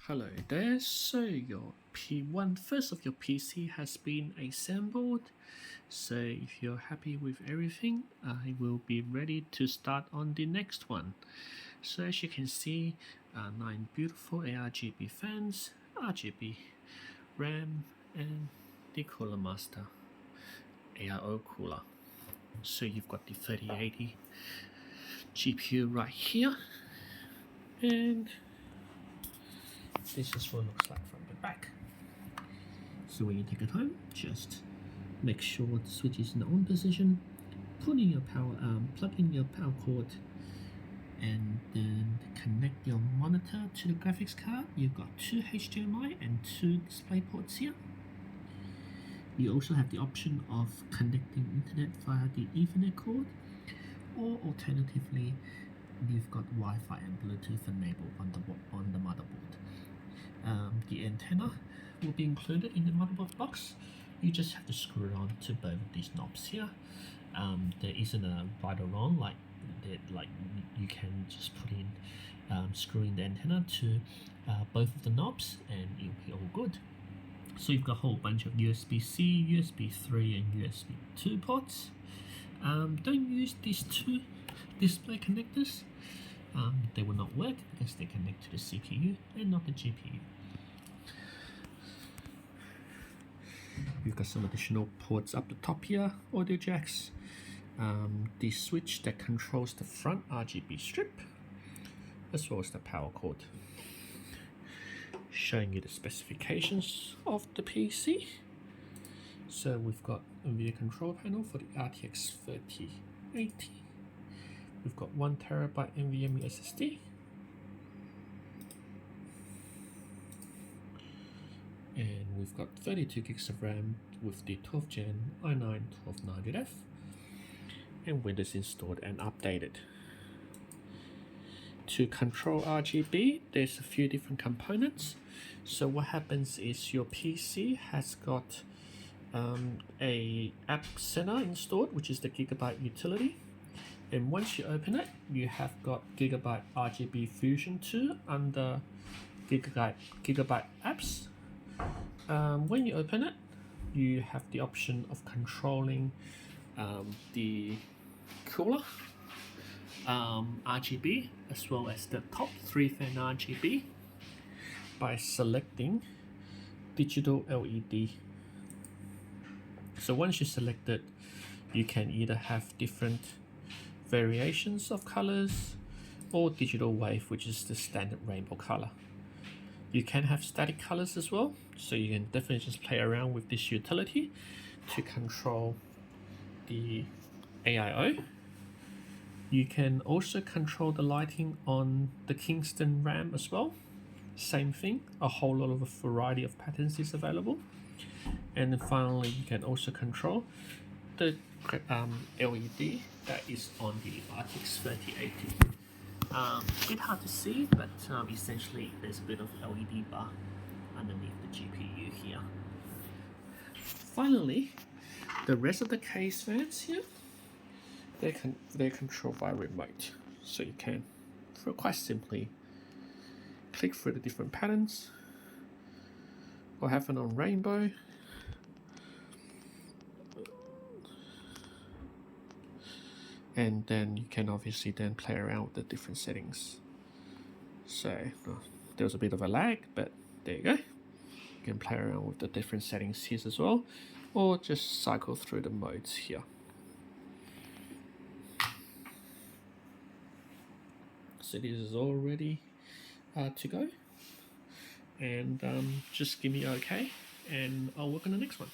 Hello there, so your one first of your PC has been assembled. So if you're happy with everything, I will be ready to start on the next one. So as you can see, 9 beautiful ARGB fans, RGB RAM, and the Coolermaster AIO cooler. So you've got the 3080 GPU right here, and this is what it looks like from the back. So when you take it home, just make sure the switch is in the on position, put in your plug in your power cord, and then connect your monitor to the graphics card. You've got 2 HDMI and 2 display ports here. You also have the option of connecting internet via the Ethernet cord, or alternatively, you've got Wi-Fi and Bluetooth enabled on the motherboard. The antenna will be included in the motherboard box. You just have to screw it on to both of these knobs here. There isn't a right or wrong, like you can just put in screwing the antenna to both of the knobs and it'll be all good. So you've got a whole bunch of USB-C, USB 3 and USB 2 ports. Don't use these 2 display connectors. They will not work because they connect to the CPU and not the GPU. We've got some additional ports up the top here, audio jacks, the switch that controls the front RGB strip, as well as the power cord. Showing you the specifications of the PC. So we've got a NVIDIA control panel for the RTX 3080. We've got 1TB NVMe SSD. And we've got 32 gigs of RAM with the 12th Gen i9 12900F and Windows installed and updated. To control RGB, there's a few different components. So what happens is your PC has got a app center installed, which is the Gigabyte utility. And once you open it, you have got Gigabyte RGB Fusion 2 under Gigabyte apps. When you open it, you have the option of controlling the cooler RGB as well as the top 3 fan RGB by selecting digital LED. So once you select it, you can either have different variations of colors or digital wave, which is the standard rainbow color. You can have static colors as well, so you can definitely just play around with this utility to control the AIO. You can also control the lighting on the Kingston RAM as well. Same thing, a whole lot of a variety of patterns is available. And then finally, you can also control the LED that is on the RTX 3080. A bit hard to see, but essentially there's a bit of LED bar underneath the GPU here. Finally, the rest of the case fans here, they're controlled by remote. So you can, quite simply, click through the different patterns, or have it on rainbow, and then you can obviously then play around with the different settings. So there was a bit of a lag, but there you go. You can play around with the different settings here as well, or just cycle through the modes here. So this is all ready to go, and just give me OK and I'll work on the next one.